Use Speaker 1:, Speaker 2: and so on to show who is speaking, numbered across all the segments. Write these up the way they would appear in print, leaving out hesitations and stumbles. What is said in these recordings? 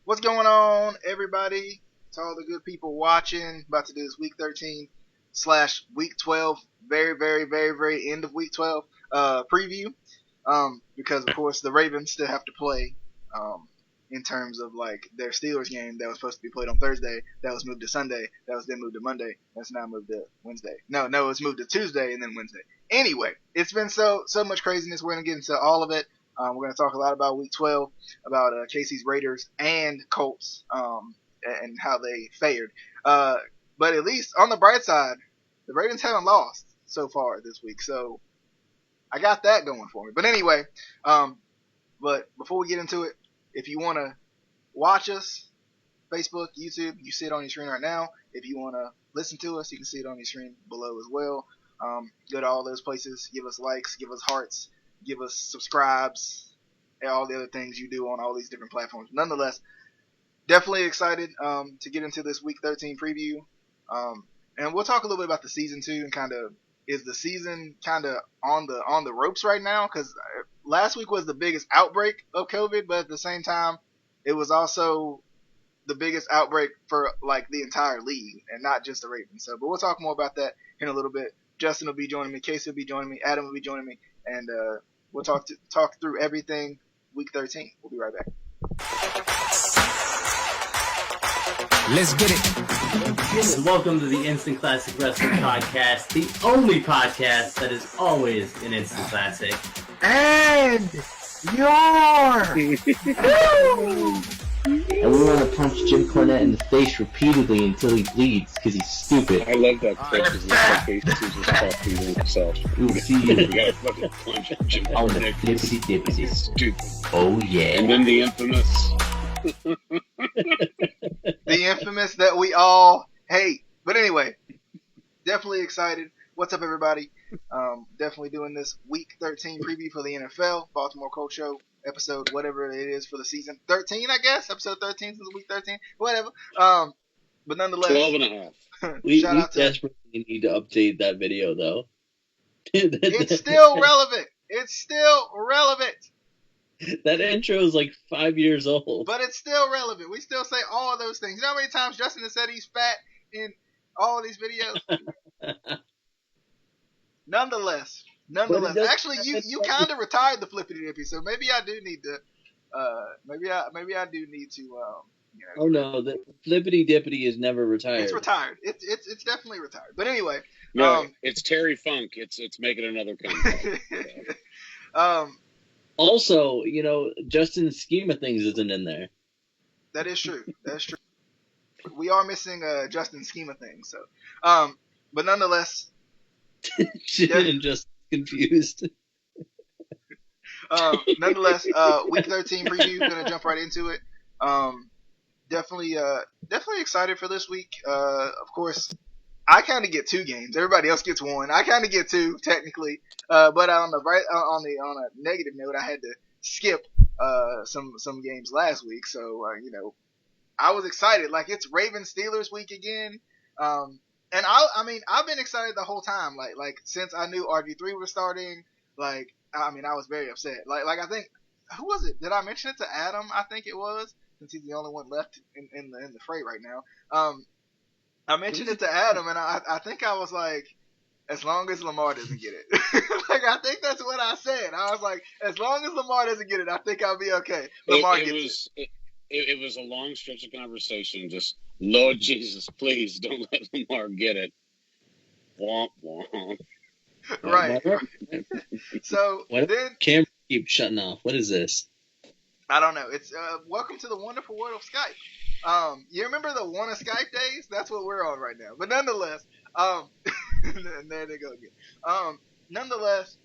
Speaker 1: What's going on, everybody? To all the good people watching, about to do this week 13 slash week 12, very, very, very, very end of week 12 preview. Because of course the Ravens still have to play. In terms of like their Steelers game that was supposed to be played on Thursday, that was moved to Sunday, that was then moved to Monday, that's now moved to Wednesday. No, it was moved to Tuesday and then Wednesday. Anyway, it's been so much craziness. We're gonna get into all of it. We're going to talk a lot about Week 12, about Casey's Raiders and Colts, and how they fared. But at least on the bright side, the Ravens haven't lost so far this week, so I got that going for me. But anyway, but before we get into it, if you want to watch us, Facebook, YouTube, you see it on your screen right now. If you want to listen to us, you can see it on your screen below as well. Go to all those places, give us likes, give us hearts, give us subscribes, and all the other things you do on all these different platforms. Nonetheless, definitely excited to get into this Week 13 preview. And we'll talk a little bit about the season too, and kind of is the season kind of on the ropes right now? Because last week was the biggest outbreak of COVID, but at the same time, it was also the biggest outbreak for like the entire league and not just the Ravens. So, but we'll talk more about that in a little bit. Justin will be joining me, Casey will be joining me, Adam will be joining me, and we'll talk through everything Week 13. We'll be right back.
Speaker 2: Let's get it.
Speaker 3: And welcome to the Instant Classic Wrestling Podcast, the only podcast that is always an instant classic.
Speaker 1: And your
Speaker 4: And we want to punch Jim Cornette in the face repeatedly until he bleeds because he's stupid.
Speaker 5: I love that clip because it's like he's just talking to himself.
Speaker 4: We will see you
Speaker 5: We gotta fucking punch Jim
Speaker 4: on the
Speaker 5: Cornette.
Speaker 4: flippity dippity.
Speaker 5: Stupid.
Speaker 4: Oh yeah.
Speaker 5: And then the infamous.
Speaker 1: the infamous that we all hate. But anyway, definitely excited. What's up, everybody? Definitely doing this Week 13 preview for the NFL, Baltimore Colts Show, episode whatever it is for the season. 13, I guess? Episode 13 since week 13. Whatever. But nonetheless.
Speaker 5: 12 and a half.
Speaker 3: We
Speaker 1: shout out to
Speaker 3: desperately need to update that video, though.
Speaker 1: It's still relevant. It's still relevant.
Speaker 3: That intro is like 5 years old.
Speaker 1: But it's still relevant. We still say all of those things. You know how many times Justin has said he's fat in all of these videos? Nonetheless. Actually, you kind of retired the flippity dippy, so maybe I do need to. Maybe I do need to.
Speaker 3: Oh no, the flippity dippity is never retired.
Speaker 1: It's retired. It's definitely retired. But anyway.
Speaker 5: No, it's Terry Funk. It's making another comeback.
Speaker 3: Also, Justin's scheme of things isn't in there.
Speaker 1: That is true. That's true. We are missing Justin's scheme of things. So, but nonetheless.
Speaker 3: And just confused.
Speaker 1: Nonetheless, Week 13 preview. Gonna jump right into it. Definitely excited for this week. Of course, I kind of get 2 games. Everybody else gets 1. I kind of get 2 technically. But on a negative note, I had to skip some games last week. So I was excited. Like, it's Ravens Steelers week again. And I've been excited the whole time. Like since I knew RGIII was starting. I was very upset. Like I think, who was it? Did I mention it to Adam? I think it was, since he's the only one left in the fray right now. I mentioned it to Adam, and I think I was like, as long as Lamar doesn't get it. Like, I think that's what I said. I was like, as long as Lamar doesn't get it, I think I'll be okay. Lamar gets it.
Speaker 5: It was a long stretch of conversation. Just, Lord Jesus, please don't let Lamar get it. Womp womp.
Speaker 1: Right. So then
Speaker 3: Camera keeps shutting off. What is this?
Speaker 1: I don't know. It's welcome to the wonderful world of Skype. You remember the one of Skype days? That's what we're on right now. But nonetheless, there they go again. Nonetheless,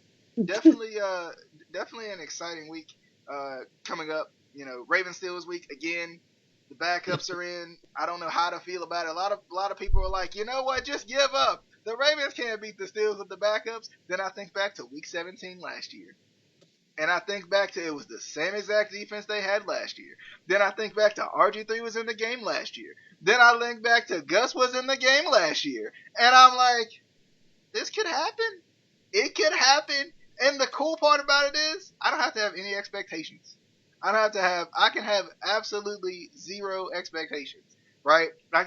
Speaker 1: definitely an exciting week coming up. Ravens Steelers week again. The backups are in. I don't know how to feel about it. A lot of people are like, you know what? Just give up. The Ravens can't beat the Steelers with the backups. Then I think back to Week 17 last year. And I think back to it was the same exact defense they had last year. Then I think back to RG3 was in the game last year. Then I think back to Gus was in the game last year. And I'm like, this could happen. It could happen. And the cool part about it is I don't have to have any expectations. I can have absolutely zero expectations, right? I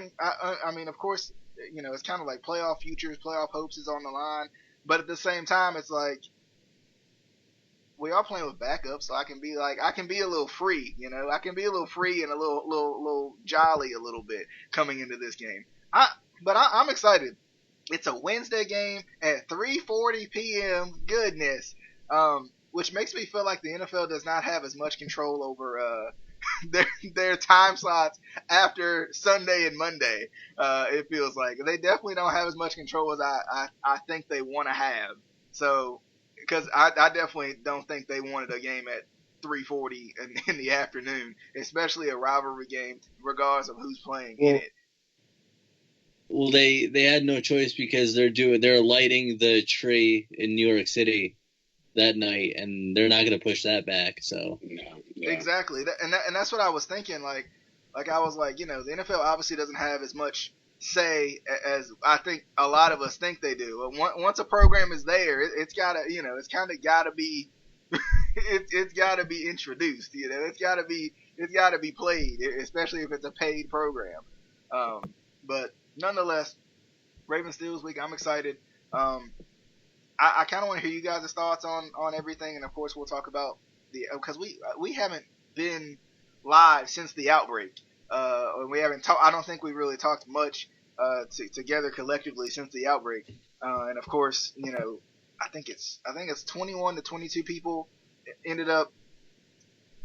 Speaker 1: mean, of course, it's kind of like playoff futures, playoff hopes is on the line, but at the same time, it's like we are playing with backups, so I can be a little free, I can be a little free and a little jolly a little bit coming into this game. I'm excited. It's a Wednesday game at 3:40 p.m. Goodness, which makes me feel like the NFL does not have as much control over their time slots after Sunday and Monday. It feels like they definitely don't have as much control as I think they want to have. So, because I definitely don't think they wanted a game at 3:40 in the afternoon, especially a rivalry game, regardless of who's playing in it.
Speaker 6: Well, they had no choice because they're lighting the tree in New York City that night, and they're not going to push that back. So
Speaker 5: yeah.
Speaker 1: Exactly, and that's what I was thinking. Like I was like, the NFL obviously doesn't have as much say as I think a lot of us think they do. Once a program is there, it's gotta, it's kind of gotta be, it's gotta be introduced. It's gotta be played, especially if it's a paid program. But nonetheless, Ravens Steelers week. I'm excited. I kind of want to hear you guys' thoughts on everything, and of course we'll talk about because we haven't been live since the outbreak. We haven't talked. I don't think we really talked much together collectively since the outbreak. And of course, I think it's 21 to 22 people ended up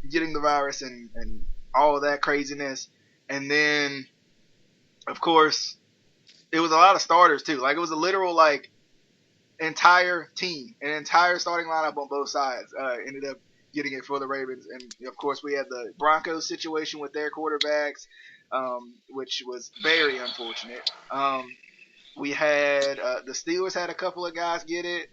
Speaker 1: getting the virus and all of that craziness. And then, of course, it was a lot of starters too. Like it was a literal entire team, an entire starting lineup on both sides ended up getting it for the Ravens. And of course, we had the Broncos situation with their quarterbacks, which was very unfortunate. We had the Steelers had a couple of guys get it,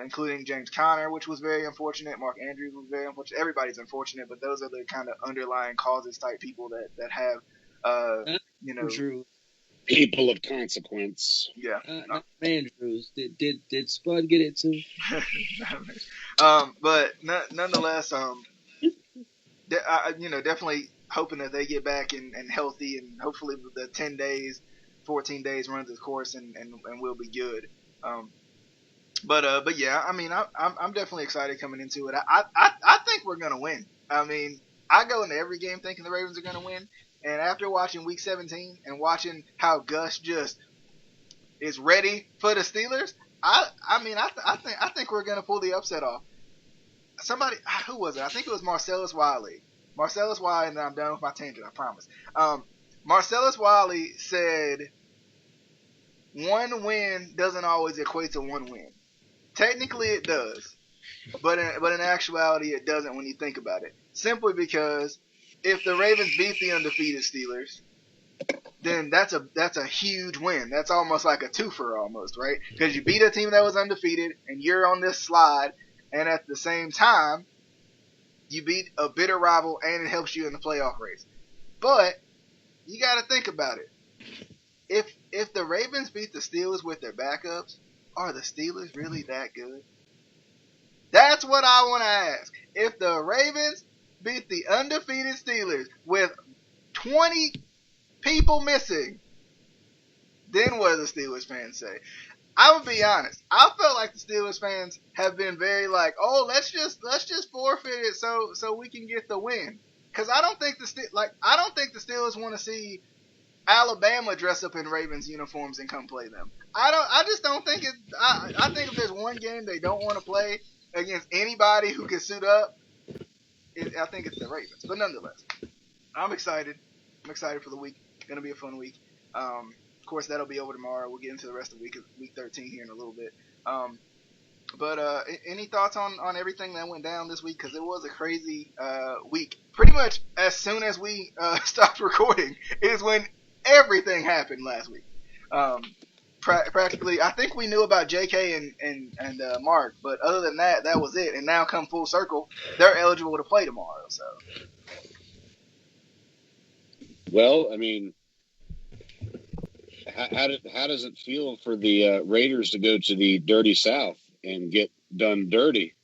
Speaker 1: including James Conner, which was very unfortunate. Mark Andrews was very unfortunate. Everybody's unfortunate, but those are the kind of underlying causes type people that have
Speaker 6: Drew.
Speaker 5: People of consequence.
Speaker 1: Yeah.
Speaker 6: Not Andrews. Did Spud get it too?
Speaker 1: But nonetheless, definitely hoping that they get back and healthy, and hopefully the 10 days, 14 days runs its course, and we'll be good. But yeah, I mean, I'm definitely excited coming into it. I think we're gonna win. I mean, I go into every game thinking the Ravens are gonna win, and after watching Week 17 and watching how Gus just is ready for the Steelers, I think we're gonna pull the upset off. Somebody, who was it? I think it was Marcellus Wiley. Marcellus Wiley, and then I'm done with my tangent, I promise. Marcellus Wiley said, one win doesn't always equate to one win. Technically it does, but in actuality it doesn't when you think about it. Simply because if the Ravens beat the undefeated Steelers, then that's a huge win. That's almost like a twofer almost, right? Because you beat a team that was undefeated and you're on this slide, and at the same time, you beat a bitter rival and it helps you in the playoff race. But you got to think about it. If the Ravens beat the Steelers with their backups, are the Steelers really that good? That's what I want to ask. If the Ravens beat the undefeated Steelers with 20 people missing, then what do the Steelers fans say? I would be honest. I felt like the Steelers fans have been very let's just forfeit it so we can get the win. Because I don't think the Steelers want to see Alabama dress up in Ravens uniforms and come play them. I just don't think it. I think if there's one game they don't want to play against anybody who can suit up, I think it's the Ravens. But nonetheless, I'm excited. I'm excited for the week. It's gonna be a fun week. Of course, that'll be over tomorrow. We'll get into the rest of week 13 here in a little bit. But any thoughts on everything that went down this week? Because it was a crazy week. Pretty much as soon as we stopped recording is when everything happened last week. Practically, I think we knew about JK and Mark, but other than that, that was it. And now come full circle, they're eligible to play tomorrow. So,
Speaker 5: well, I mean, how does it feel for the Raiders to go to the dirty South and get done dirty?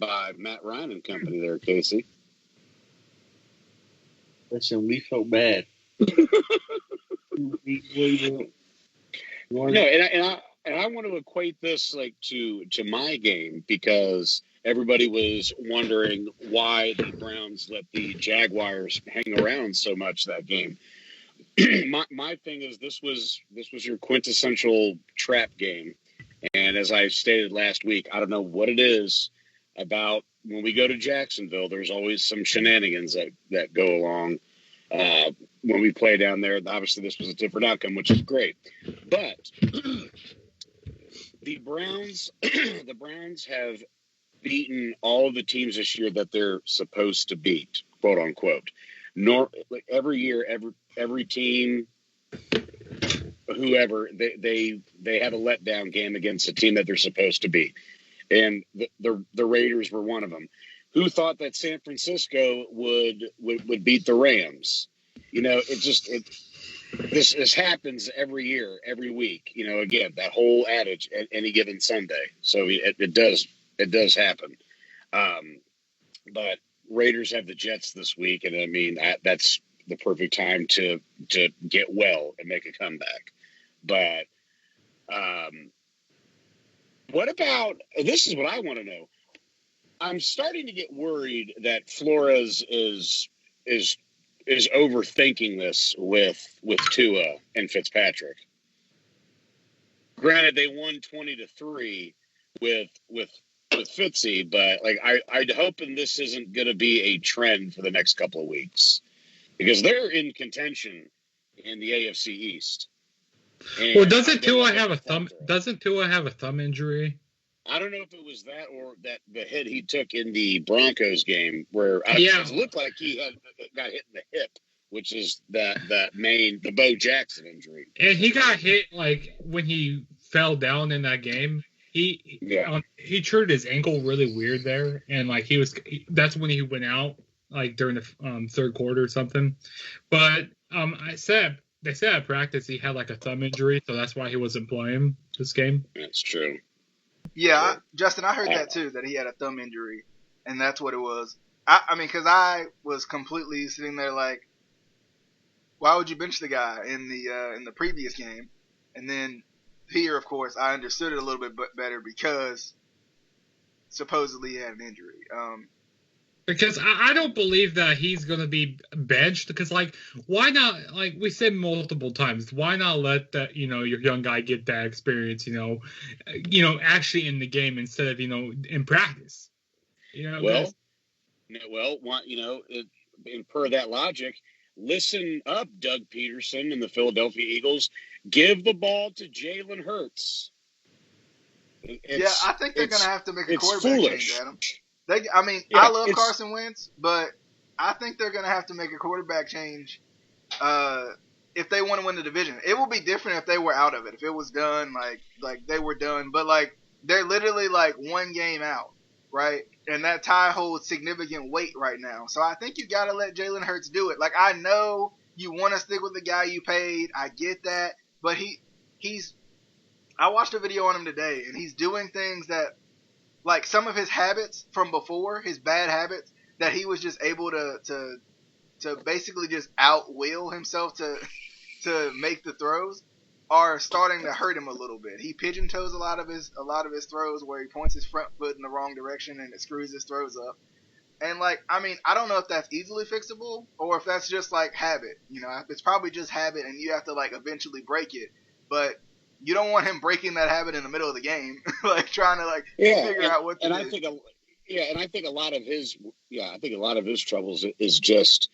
Speaker 5: by Matt Ryan and company there, Casey.
Speaker 6: Listen, we felt bad.
Speaker 5: No, and I want to equate this like to my game because everybody was wondering why the Browns let the Jaguars hang around so much that game. my thing is this was your quintessential trap game, and as I stated last week, I don't know what it is about when we go to Jacksonville. There's always some shenanigans that go along. When we play down there, obviously this was a different outcome, which is great. But the Browns have beaten all of the teams this year that they're supposed to beat, quote unquote. Every year, every team, whoever they have a letdown game against a team that they're supposed to beat, and the Raiders were one of them. Who thought that San Francisco would beat the Rams? This happens every year, every week. Again, that whole adage, any given Sunday. So it does happen. But Raiders have the Jets this week, and I mean that's the perfect time to get well and make a comeback. But what about this? Is what I want to know. I'm starting to get worried that Flores is overthinking this with Tua and Fitzpatrick. Granted, they won 20-3 with Fitzy, but like I'd hoping this isn't going to be a trend for the next couple of weeks because they're in contention in the AFC East. And
Speaker 7: well, doesn't Tua have a thumb? Doesn't Tua have a thumb injury?
Speaker 5: I don't know if it was that or that the hit he took in the Broncos game where it looked like he got hit in the hip, which is the Bo Jackson injury.
Speaker 7: And he got hit like when he fell down in that game. He treated his ankle really weird there, and like that's when he went out like during the third quarter or something. But they said at practice he had like a thumb injury, so that's why he wasn't playing this game.
Speaker 5: That's true.
Speaker 1: Yeah, Justin, I heard that too, that he had a thumb injury, and that's what it was. I mean, because I was completely sitting there like, why would you bench the guy in the previous game? And then here, of course, I understood it a little bit better because supposedly he had an injury.
Speaker 7: Because I don't believe that he's going to be benched. Because, like, why not? Like we said multiple times, why not let that your young guy get that experience? Actually in the game instead of in practice.
Speaker 5: And per that logic, listen up, Doug Peterson and the Philadelphia Eagles. Give the ball to Jalen Hurts.
Speaker 1: I think they're going to have to make a quarterback change, Adam. I love Carson Wentz, but I think they're going to have to make a quarterback change if they want to win the division. It will be different if they were out of it. If it was done, like they were done. But, like, they're literally, like, one game out, right? And that tie holds significant weight right now. So I think you got to let Jalen Hurts do it. Like, I know you want to stick with the guy you paid. I get that. But I watched a video on him today, and he's doing things that, like some of his habits from before, his bad habits, that he was just able to basically just outwill himself to make the throws, are starting to hurt him a little bit. He pigeon toes a lot of his throws where he points his front foot in the wrong direction and it screws his throws up. And I don't know if that's easily fixable or if that's just like habit. It's probably just habit and you have to like eventually break it. But you don't want him breaking that habit in the middle of the game, like trying to figure out what to do.
Speaker 5: I think a lot of his troubles is just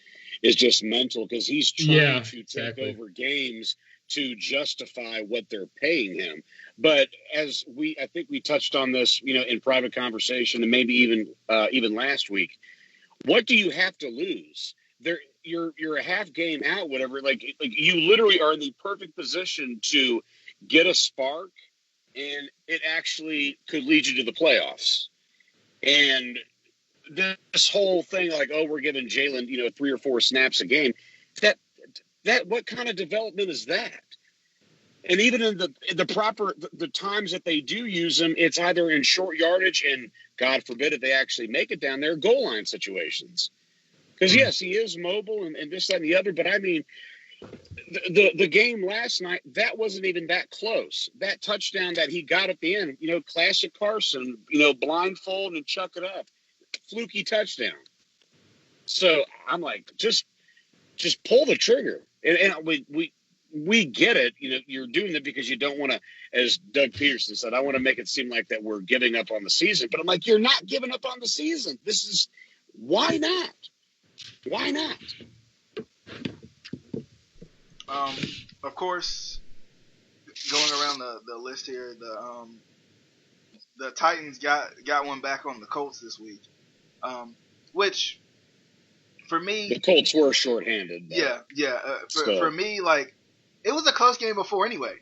Speaker 5: mental because he's trying to take over games to justify what they're paying him. But as I think we touched on this, in private conversation and maybe even last week, what do you have to lose? You're a half game out, whatever. Like you literally are in the perfect position to get a spark, and it actually could lead you to the playoffs. And this whole thing, like, we're giving Jalen, 3 or 4 snaps a game. That what kind of development is that? And even in the proper the times that they do use him, it's either in short yardage and God forbid if they actually make it down there, goal line situations. Because yes, he is mobile and this, that, and the other. But I mean, the game last night, that wasn't even that close. That touchdown that he got at the end, classic Carson, blindfold and chuck it up, fluky touchdown. So I'm like, just pull the trigger, and we get it. You're doing it because you don't want to, as Doug Peterson said, I want to make it seem like that we're giving up on the season. But I'm like, you're not giving up on the season. This is why not? Why not?
Speaker 1: Of course, going around the list here, the Titans got one back on the Colts this week, which for me,
Speaker 5: the Colts were shorthanded.
Speaker 1: Yeah. For me, like, it was a close game before anyway.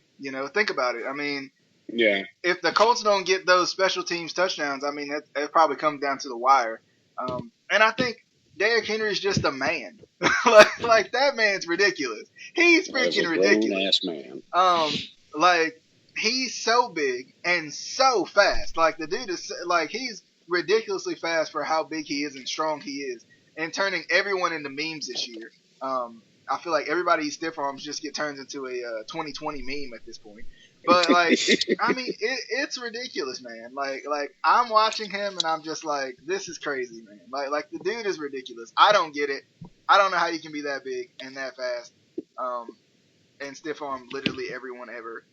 Speaker 1: Think about it. I mean,
Speaker 5: yeah,
Speaker 1: if the Colts don't get those special teams touchdowns, I mean, it probably comes down to the wire. And I think Derrick Henry's just a man. like that man's ridiculous. He's freaking ridiculous.
Speaker 5: Man.
Speaker 1: Like, he's so big and so fast. Like, the dude is like, he's ridiculously fast for how big he is and strong he is, and turning everyone into memes this year. I feel like everybody he stiff arms just turns into a 2020 meme at this point. But like, I mean, it's ridiculous, man. Like I'm watching him and I'm just like, this is crazy, man. Like the dude is ridiculous. I don't get it. I don't know how you can be that big and that fast, and stiff arm literally everyone ever.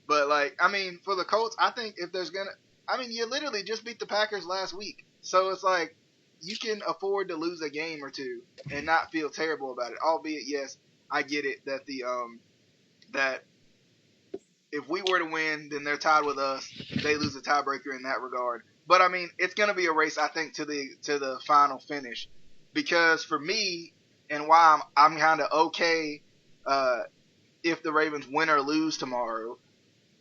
Speaker 1: But like, I mean, for the Colts, I think if there's you literally just beat the Packers last week, so it's like you can afford to lose a game or two and not feel terrible about it. Albeit, yes, I get it that that if we were to win, then they're tied with us. They lose a tiebreaker in that regard. But I mean, it's going to be a race, I think, to the final finish. Because for me, and why I'm kind of okay if the Ravens win or lose tomorrow,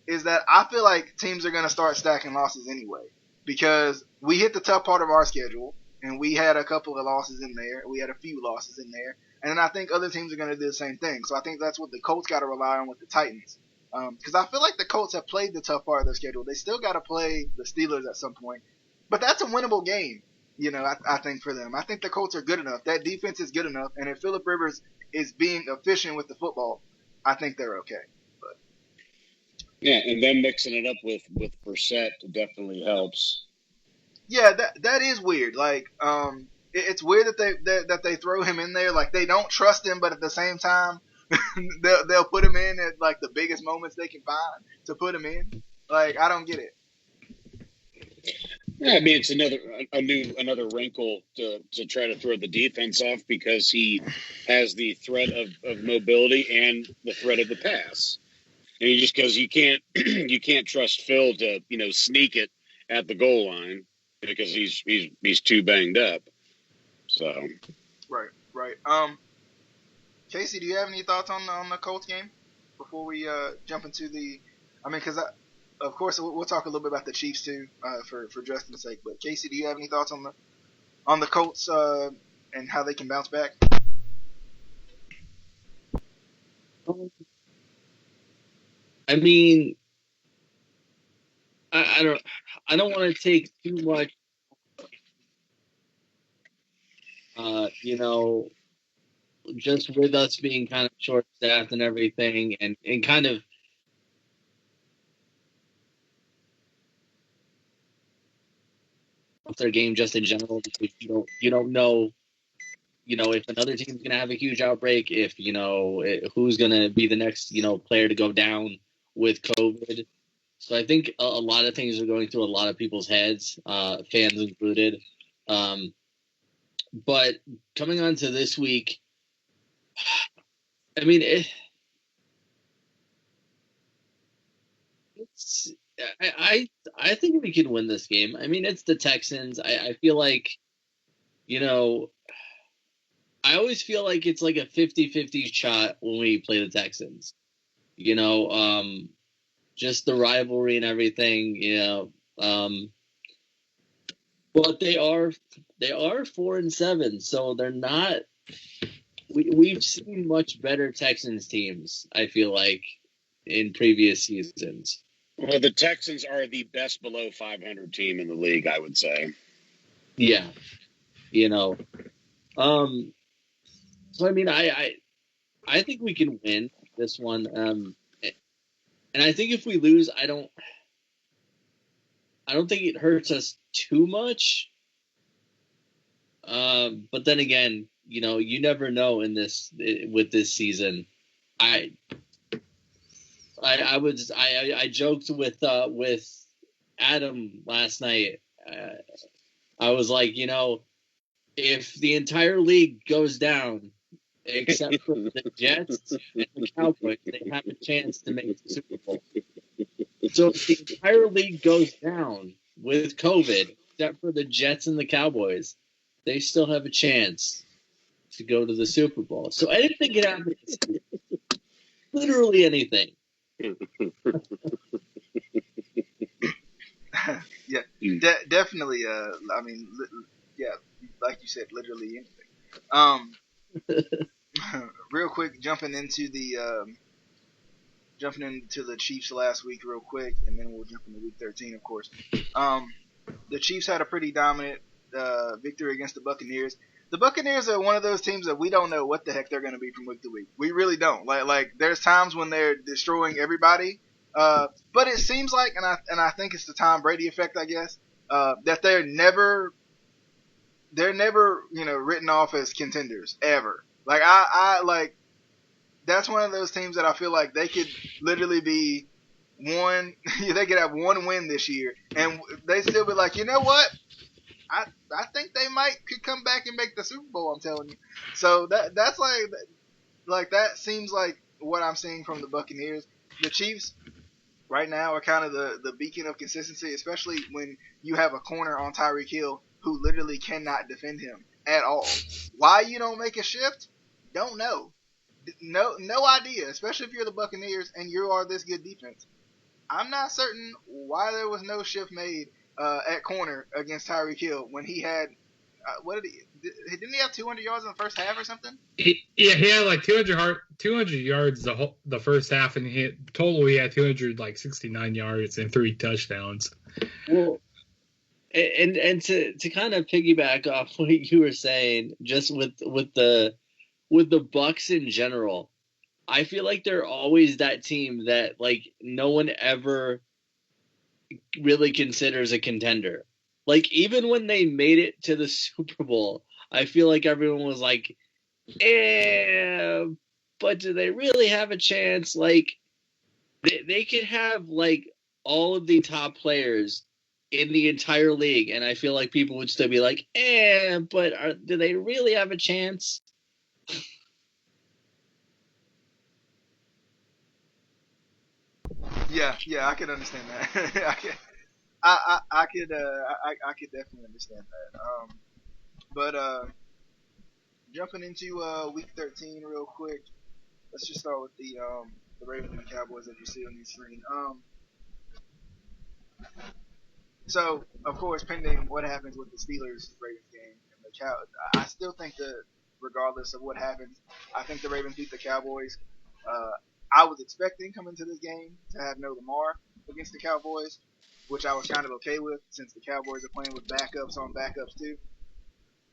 Speaker 1: is that I feel like teams are going to start stacking losses anyway. Because we hit the tough part of our schedule, and we had a couple of losses in there. We had a few losses in there. And I think other teams are going to do the same thing. So I think that's what the Colts got to rely on with the Titans. Because I feel like the Colts have played the tough part of their schedule. They still got to play the Steelers at some point. But that's a winnable game, I think, for them. I think the Colts are good enough. That defense is good enough. And if Phillip Rivers is being efficient with the football, I think they're okay. But
Speaker 5: yeah, and then mixing it up with Brissett definitely helps.
Speaker 1: Yeah, that is weird. Like, it's weird that they throw him in there. Like, they don't trust him, but at the same time, they'll put him in at like the biggest moments they can find to put him in. Like, I don't get it.
Speaker 5: Yeah, I mean, it's another wrinkle to try to throw the defense off because he has the threat of mobility and the threat of the pass. And just because you can't trust Phil to sneak it at the goal line because he's too banged up. So
Speaker 1: right. Casey, do you have any thoughts on the Colts game before we jump into the? I mean, because of course we'll talk a little bit about the Chiefs too for Justin's sake. But Casey, do you have any thoughts on the Colts and how they can bounce back?
Speaker 6: I mean, I don't want to take too much. Just with us being kind of short-staffed and everything, and kind of their game just in general, because you don't know, if another team's gonna have a huge outbreak, if who's gonna be the next player to go down with COVID. So I think a lot of things are going through a lot of people's heads, fans included. But coming on to this week, I mean, I think we can win this game. I mean, it's the Texans. I feel like, I always feel like it's like a 50-50 shot when we play the Texans. Just the rivalry and everything, but they are 4-7, so they're not. We've seen much better Texans teams, I feel like, in previous seasons.
Speaker 5: Well, the Texans are the best below 500 team in the league, I would say.
Speaker 6: Yeah, so I mean, I think we can win this one, and I think if we lose, I don't think it hurts us too much. But then again, you never know with this season. I joked with Adam last night. I was like, if the entire league goes down except for the Jets and the Cowboys, they have a chance to make the Super Bowl. So if the entire league goes down with COVID, except for the Jets and the Cowboys, they still have a chance to go to the Super Bowl. So anything can happen. Literally anything.
Speaker 1: Yeah, definitely. I mean, yeah, like you said, literally anything. Real quick, jumping into the Chiefs last week, real quick, and then we'll jump into Week 13, of course. The Chiefs had a pretty dominant victory against the Buccaneers. The Buccaneers are one of those teams that we don't know what the heck they're going to be from week to week. We really don't. Like there's times when they're destroying everybody, but it seems like, and I think it's the Tom Brady effect, I guess, that they're never written off as contenders ever. Like I like that's one of those teams that I feel like they could literally be one. They could have one win this year, and they still be like, you know what? I think they could come back and make the Super Bowl. I'm telling you. So that's like that seems like what I'm seeing from the Buccaneers. The Chiefs right now are kind of the beacon of consistency, especially when you have a corner on Tyreek Hill who literally cannot defend him at all. Why you don't make a shift? Don't know. No idea. Especially if you're the Buccaneers and you are this good defense. I'm not certain why there was no shift made at corner against Tyreek Hill when he had didn't he have 200 yards in the first half or something?
Speaker 7: He had like 200 yards the first half, and he had 269 yards and 3 touchdowns.
Speaker 6: Well, and to kind of piggyback off what you were saying, just with the Bucs in general, I feel like they're always that team that like no one ever really considers a contender. Like even when they made it to the Super Bowl, I feel like everyone was like, but do they really have a chance? Like they could have like all of the top players in the entire league, and I feel like people would still be like, but do they really have a chance?
Speaker 1: Yeah, I could understand that. I could definitely understand that. But jumping into week 13 real quick, let's just start with the Ravens and the Cowboys that you see on the screen. So of course, pending what happens with the Steelers Ravens game and the I still think that regardless of what happens, I think the Ravens beat the Cowboys. I was expecting coming to this game to have no Lamar against the Cowboys, which I was kind of okay with since the Cowboys are playing with backups on backups too.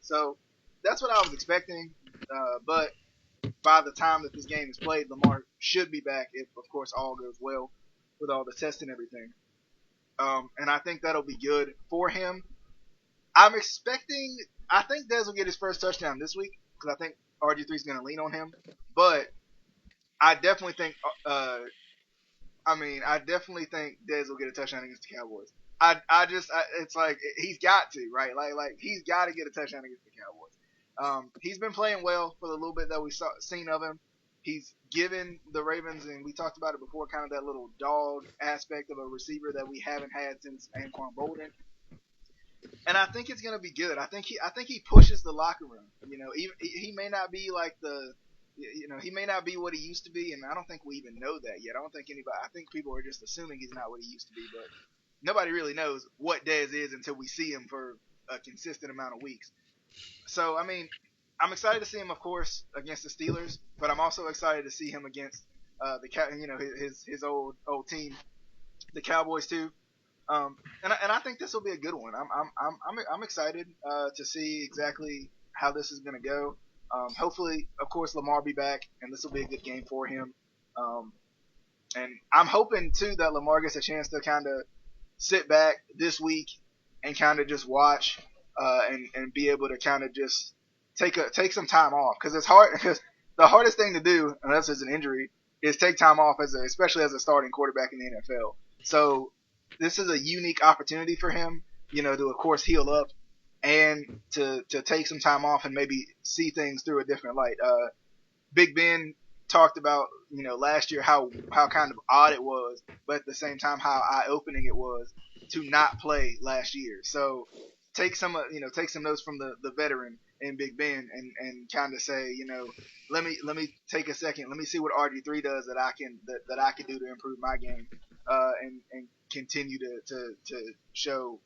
Speaker 1: So that's what I was expecting. But by the time that this game is played, Lamar should be back if, of course, all goes well with all the tests and everything. And I think that'll be good for him. I think Dez will get his first touchdown this week because I think RG3 is going to lean on him. But I definitely think Dez will get a touchdown against the Cowboys. It's like he's got to, right? Like he's got to get a touchdown against the Cowboys. He's been playing well for the little bit that we seen of him. He's given the Ravens, and we talked about it before, kind of that little dog aspect of a receiver that we haven't had since Anquan Bolden. And I think it's going to be good. I think he pushes the locker room. He may not be like he may not be what he used to be, and I don't think we even know that yet. I think people are just assuming he's not what he used to be, but nobody really knows what Dez is until we see him for a consistent amount of weeks. So, I mean, I'm excited to see him, of course, against the Steelers, but I'm also excited to see him against his old team, the Cowboys too. And I think this will be a good one. I'm excited to see exactly how this is going to go. Hopefully, of course, Lamar be back, and this will be a good game for him. And I'm hoping too that Lamar gets a chance to kind of sit back this week and kind of just watch and be able to kind of just take some time off, because it's hard, because the hardest thing to do unless there's an injury is take time off especially as a starting quarterback in the NFL. So this is a unique opportunity for him, to of course heal up and to take some time off and maybe see things through a different light. Big Ben talked about, last year how kind of odd it was, but at the same time how eye-opening it was to not play last year. So take some notes from the veteran in Big Ben and kind of say, let me take a second, let me see what RG3 does that I can do to improve my game, and continue to show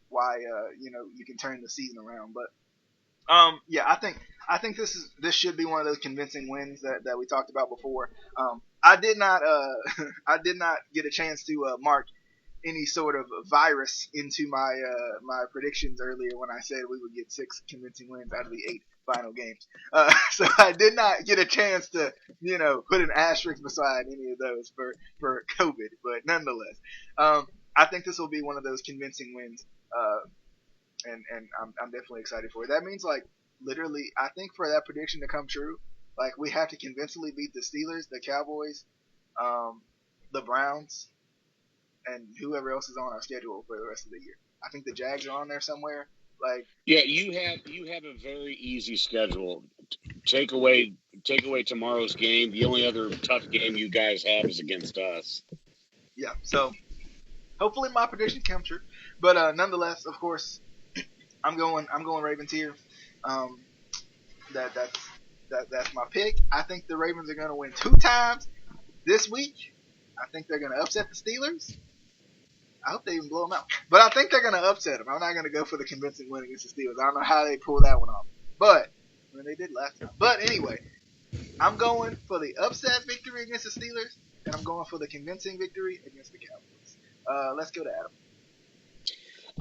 Speaker 1: why you can turn the season around. But yeah, I think this should be one of those convincing wins that we talked about before. I did not I did not get a chance to mark any sort of virus into my predictions earlier when I said we would get 6 convincing wins out of the 8 final games. So I did not get a chance to put an asterisk beside any of those for COVID, but nonetheless, I think this will be one of those convincing wins. And I'm definitely excited for it. That means, like, literally, I think for that prediction to come true, like, we have to convincingly beat the Steelers, the Cowboys, the Browns, and whoever else is on our schedule for the rest of the year. I think the Jags are on there somewhere. Like,
Speaker 5: yeah, you have a very easy schedule. Take away tomorrow's game. The only other tough game you guys have is against us.
Speaker 1: Yeah, so hopefully my prediction comes true. But nonetheless, of course, I'm going Ravens here. That's my pick. I think the Ravens are going to win 2 times this week. I think they're going to upset the Steelers. I hope they even blow them out. But I think they're going to upset them. I'm not going to go for the convincing win against the Steelers. I don't know how they pull that one off. But, they did last time. But anyway, I'm going for the upset victory against the Steelers, and I'm going for the convincing victory against the Cowboys. Let's go to Adam.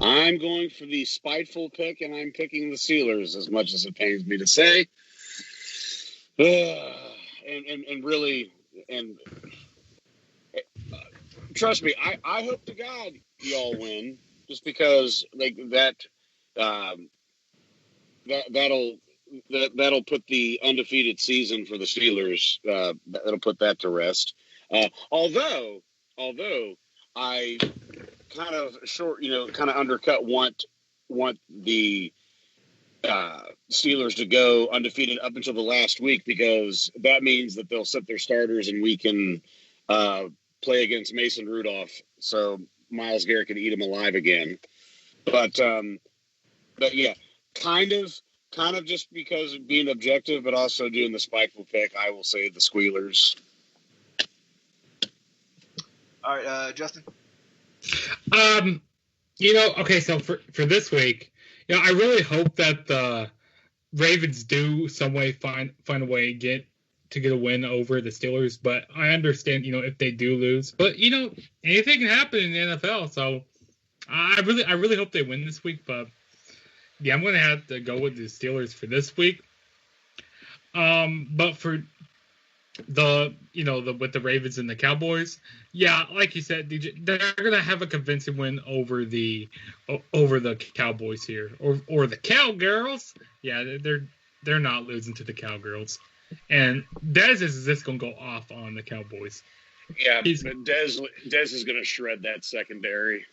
Speaker 5: I'm going for the spiteful pick, and I'm picking the Steelers, as much as it pains me to say. And really, trust me, I hope to God y'all win, just because that'll put the undefeated season for the Steelers. That'll put that to rest. Although I kind of undercut want the Steelers to go undefeated up until the last week, because that means that they'll set their starters and we can play against Mason Rudolph, so Myles Garrett can eat him alive again. But yeah, kind of just because of being objective, but also doing the spiteful pick, I will say the Squealers.
Speaker 1: All right, Justin.
Speaker 7: Okay, so for this week, I really hope that the Ravens do some way find a way to get a win over the Steelers. But I understand, if they do lose. But anything can happen in the NFL. So I really hope they win this week. But yeah, I'm going to have to go with the Steelers for this week. But for with the Ravens and the Cowboys, yeah, like you said, DJ, they're gonna have a convincing win over the Cowboys here, or the Cowgirls. Yeah, they're not losing to the Cowgirls, and Dez is just gonna go off on the Cowboys.
Speaker 5: Yeah, but Dez is gonna shred that secondary.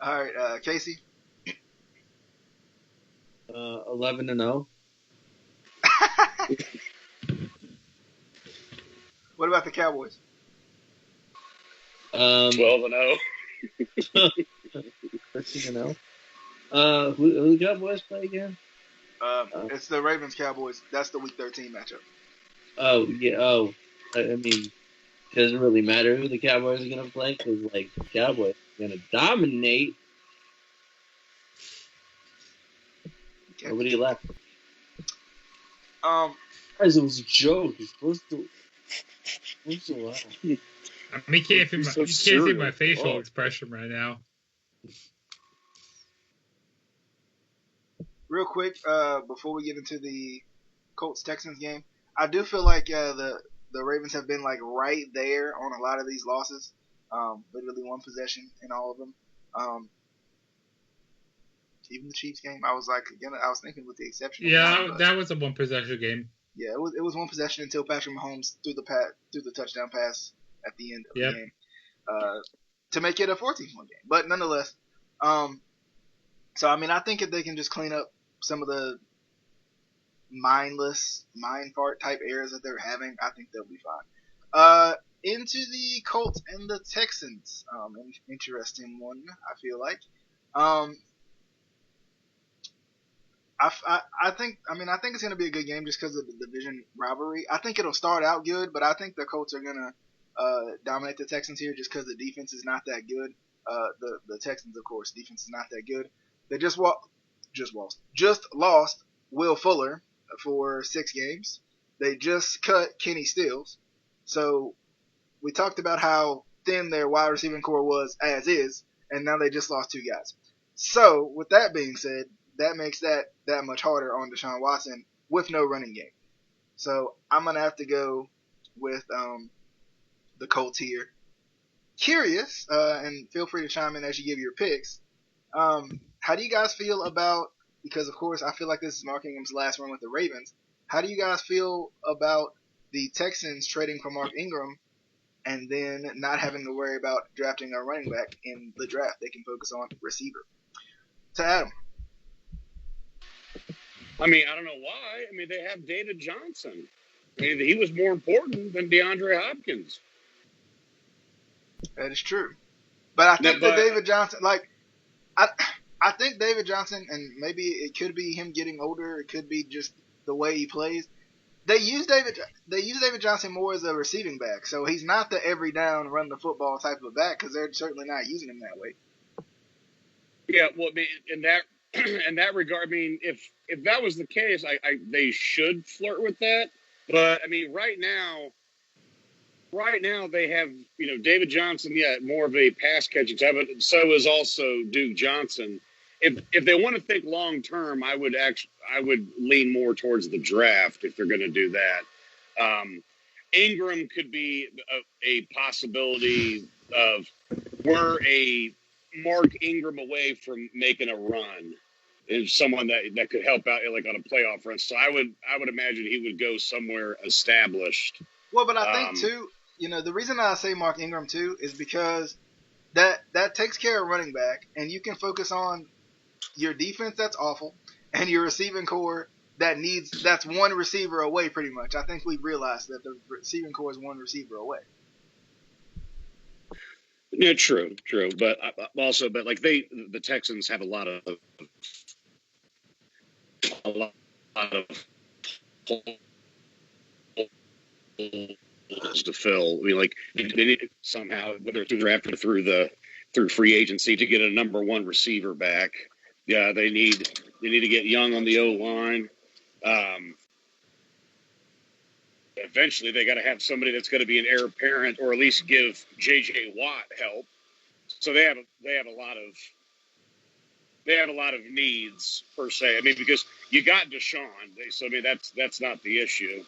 Speaker 1: All right, Casey.
Speaker 6: 11-0.
Speaker 1: What about the Cowboys?
Speaker 5: 12-0.
Speaker 6: 13-0. Who the Cowboys play again?
Speaker 1: It's the Ravens Cowboys. That's the Week 13 matchup.
Speaker 6: Oh yeah. Oh, I mean, it doesn't really matter who the Cowboys are gonna play, because the Cowboys are gonna dominate. Okay. Nobody left. Guys, it was a joke. You're supposed to Who's alive?
Speaker 7: I mean, you can't see my facial expression right now.
Speaker 1: Real quick, before we get into the Colts Texans game, I do feel like the Ravens have been like right there on a lot of these losses. Literally one possession in all of them. Even the Chiefs game, I was thinking with the exception.
Speaker 7: That was a one possession game.
Speaker 1: Yeah, it was one possession until Patrick Mahomes threw the touchdown pass at the end of the game to make it a 14-point game. But nonetheless, so I mean, I think if they can just clean up some of the mindless mind fart type errors that they're having, I think they'll be fine. Into the Colts and the Texans, an interesting one, I feel like. I think it's going to be a good game just because of the division rivalry. I think it'll start out good, but I think the Colts are going to dominate the Texans here just because the defense is not that good. The Texans, of course, defense is not that good. They just lost Will Fuller for 6 games. They just cut Kenny Stills. So we talked about how thin their wide receiving core was as is, and now they just lost 2 guys. So with that being said, that makes that much harder on Deshaun Watson with no running game. So I'm going to have to go with the Colts here. Curious, and feel free to chime in as you give your picks. How do you guys feel about, because of course I feel like this is Mark Ingram's last run with the Ravens, how do you guys feel about the Texans trading for Mark Ingram and then not having to worry about drafting a running back in the draft? They can focus on receiver. To Adam.
Speaker 5: I mean, I don't know why. I mean, they have David Johnson. I mean, he was more important than DeAndre Hopkins.
Speaker 1: That is true. But I think that David Johnson, I think David Johnson, and maybe it could be him getting older, it could be just the way he plays. They use David Johnson more as a receiving back, so he's not the every down run the football type of back because they're certainly not using him that way.
Speaker 5: Yeah, well, I mean, in that regard, I mean, if that was the case, they should flirt with that. But I mean, right now they have, David Johnson, more of a pass catching type, but so is also Duke Johnson. If they want to think long term, I would lean more towards the draft if they're going to do that. Ingram could be a possibility of we're a Mark Ingram away from making a run. Is someone that could help out like on a playoff run. So I would imagine he would go somewhere established.
Speaker 1: Well, but I think too, the reason I say Mark Ingram too is because that takes care of running back, and you can focus on your defense that's awful and your receiving core that's one receiver away pretty much. I think we've realized that the receiving core is one receiver away.
Speaker 5: Yeah, true, but also, like the Texans have a lot of holes to fill. I mean, like they need somehow, whether through the draft or through free agency, to get a number 1 receiver back. Yeah, they need to get young on the O-line. Eventually, they got to have somebody that's going to be an heir apparent, or at least give J.J. Watt help. So they have a lot of needs per se. I mean, because you got Deshaun, so I mean that's not the issue.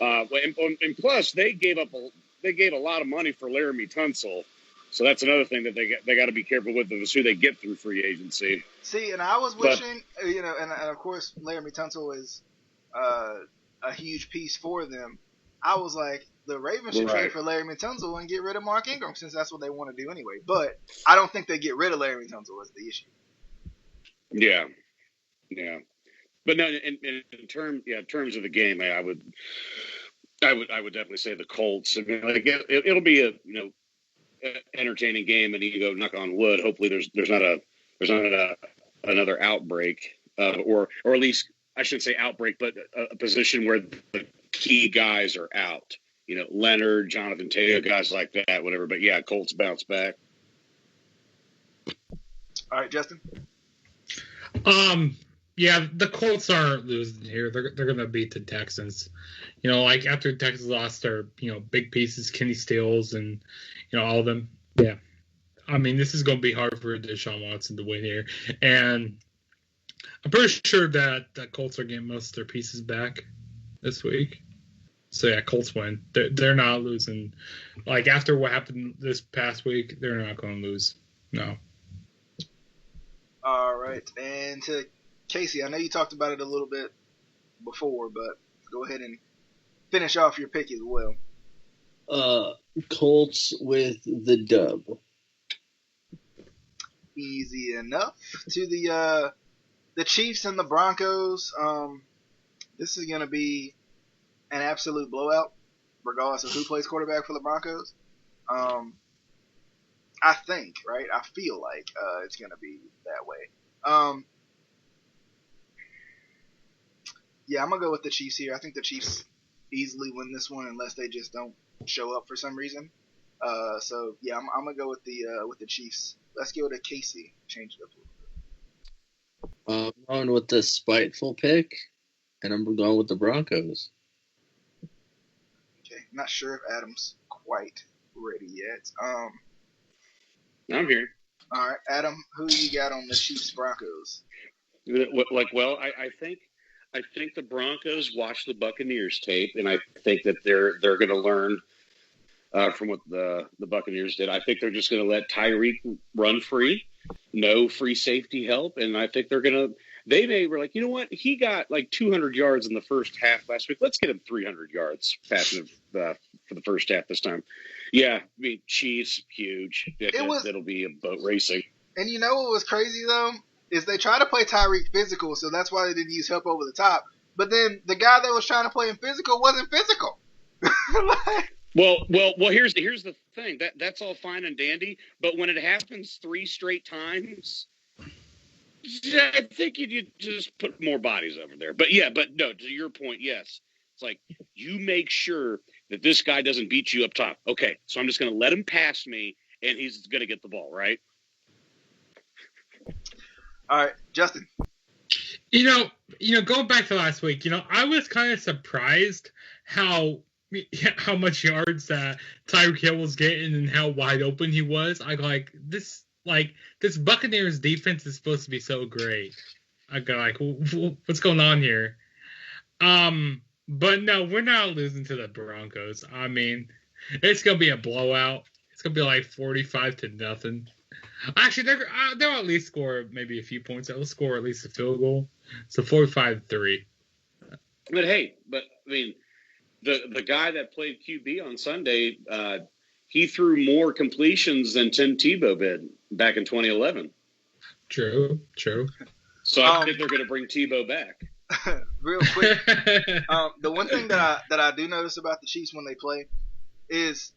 Speaker 5: And plus, they gave a lot of money for Laramie Tunsil. So that's another thing that they got to be careful with, is who they get through free agency.
Speaker 1: See, and I was wishing, and of course Laramie Tunsil is a huge piece for them. I was like, the Ravens should trade for Laramie Tunsil and get rid of Mark Ingram, since that's what they want to do anyway. But I don't think they get rid of Laramie Tunsil is the issue.
Speaker 5: Yeah. But no, in terms of the game, I would definitely say the Colts. I mean, like it'll be a entertaining game, and you go knock on wood. Hopefully, there's not another outbreak, or at least I shouldn't say outbreak, but a position where the key guys are out. Leonard, Jonathan Taylor, guys like that, whatever. But yeah, Colts bounce back.
Speaker 1: All right, Justin.
Speaker 7: Yeah, the Colts aren't losing here. They're gonna beat the Texans. Like after the Texans lost their big pieces, Kenny Stills, and all of them. Yeah, I mean this is gonna be hard for Deshaun Watson to win here, and I'm pretty sure that the Colts are getting most of their pieces back this week. So yeah, Colts win. They're not losing. Like after what happened this past week, they're not going to lose. No.
Speaker 1: All right, and to Casey, I know you talked about it a little bit before, but go ahead and finish off your pick as well.
Speaker 6: Colts with the dub.
Speaker 1: Easy enough. To the Chiefs and the Broncos. This is going to be an absolute blowout, regardless of who plays quarterback for the Broncos. I think, right? I feel like it's going to be that way. Yeah, I'm going to go with the Chiefs here. I think the Chiefs easily win this one unless they just don't show up for some reason. So yeah, I'm going to go with the Chiefs. Let's go to Casey. Change it up a little bit.
Speaker 6: I'm going with the spiteful pick, and I'm going with the Broncos.
Speaker 1: Okay, not sure if Adam's quite ready yet.
Speaker 5: I'm here.
Speaker 1: All right, Adam, who you got on the Chiefs Broncos?
Speaker 5: I think the Broncos watch the Buccaneers tape, and I think that they're going to learn from what the Buccaneers did. I think they're just going to let Tyreek run free, no free safety help, and I think they're going to. They were like, you know what? He got like 200 yards in the first half last week. Let's get him 300 yards passing for the first half this time. Yeah, I mean, Chiefs, huge. It'll be a boat racing.
Speaker 1: And you know what was crazy, though? Is they try to play Tyreek physical, so that's why they didn't use help over the top. But then the guy that was trying to play him physical wasn't physical.
Speaker 5: Well. Here's the thing. That's all fine and dandy, but when it happens 3 straight times, I think you just put more bodies over there. But no. To your point, yes, it's like you make sure that this guy doesn't beat you up top. Okay, so I'm just going to let him pass me, and he's going to get the ball, right?
Speaker 1: All right, Justin.
Speaker 7: Going back to last week, I was kind of surprised how much yards that Tyreek Hill was getting and how wide open he was. This Buccaneers defense is supposed to be so great. I go what's going on here? But no, we're not losing to the Broncos. I mean, it's gonna be a blowout. It's gonna be like 45-0. Actually, they'll at least score maybe a few points. They'll score at least a field goal. So 45-3.
Speaker 5: But hey, I mean, the guy that played QB on Sunday, he threw more completions than Tim Tebow did back in 2011.
Speaker 7: True.
Speaker 5: So I think they're going to bring Tebow back.
Speaker 1: Real quick, the one thing that I do notice about the Chiefs when they play is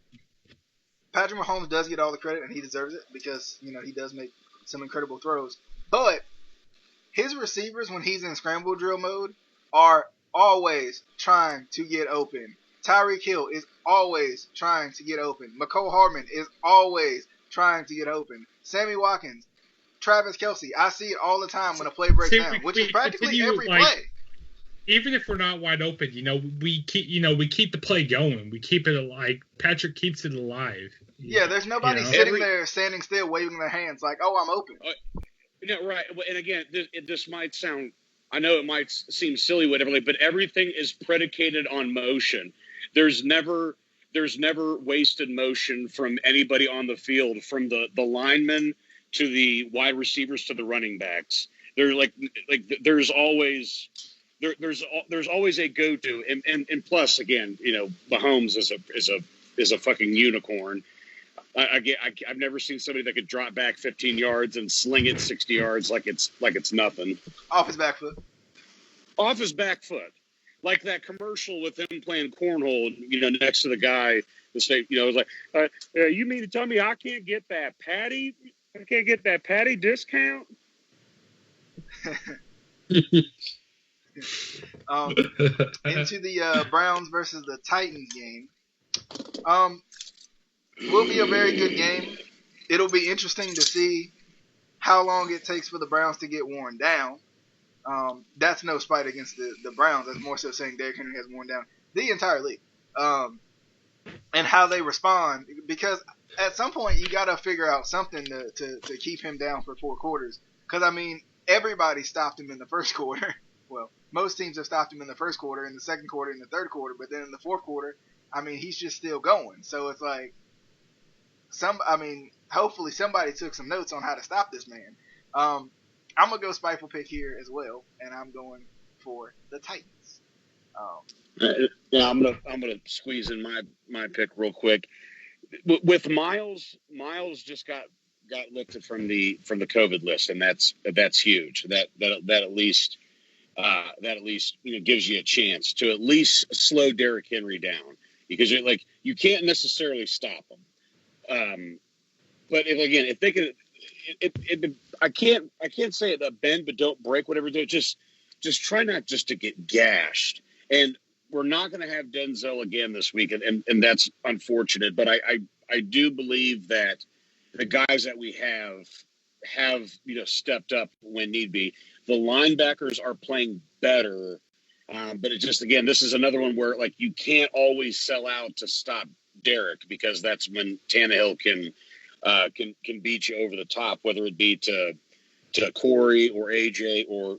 Speaker 1: Patrick Mahomes does get all the credit, and he deserves it because he does make some incredible throws. But his receivers, when he's in scramble drill mode, are always trying to get open. Tyreek Hill is always trying to get open. McCole Hardman is always trying to get open. Sammy Watkins, Travis Kelce, I see it all the time when a play breaks down, which is practically every play.
Speaker 7: Even if we're not wide open, we keep the play going. We keep it alive. Patrick keeps it alive.
Speaker 1: Yeah, there's nobody sitting there standing still, waving their hands like, "Oh, I'm open."
Speaker 5: Right. And again, this might sound. I know it might seem silly, whatever, but everything is predicated on motion. There's never wasted motion from anybody on the field, from the linemen to the wide receivers to the running backs. They're there's always a go-to, and plus, again, Mahomes is a fucking unicorn. I've never seen somebody that could drop back 15 yards and sling it 60 yards like it's nothing.
Speaker 1: Off his back foot.
Speaker 5: Off his back foot, like that commercial with him playing cornhole. Next to the guy, it was like, you mean to tell me I can't get that patty? I can't get that patty discount?
Speaker 1: Into the Browns versus the Titans game. Will be a very good game. It'll be interesting to see how long it takes for the Browns to get worn down. That's no spite against the Browns. That's more so saying Derrick Henry has worn down the entire league. And how they respond, because at some point you got to figure out something to keep him down for 4 quarters. Because, I mean, everybody stopped him in the first quarter. Well, most teams have stopped him in the first quarter, in the second quarter, in the third quarter, but then in the fourth quarter, I mean, he's just still going. So it's like, hopefully somebody took some notes on how to stop this man. I'm going to go spiteful pick here as well, and I'm going for the Titans.
Speaker 5: Yeah, I'm gonna squeeze in my pick real quick. With Miles just got lifted from the COVID list, and that's huge. That at least gives you a chance to at least slow Derrick Henry down, because you can't necessarily stop him. But if they could, I can't say it, bend but don't break. Whatever they do, just try not just to get gashed. And we're not going to have Denzel again this week, and that's unfortunate. But I do believe that the guys that we have stepped up when need be. The linebackers are playing better, but it just, again, this is another one where you can't always sell out to stop Derek, because that's when Tannehill can beat you over the top, whether it be to Corey or AJ or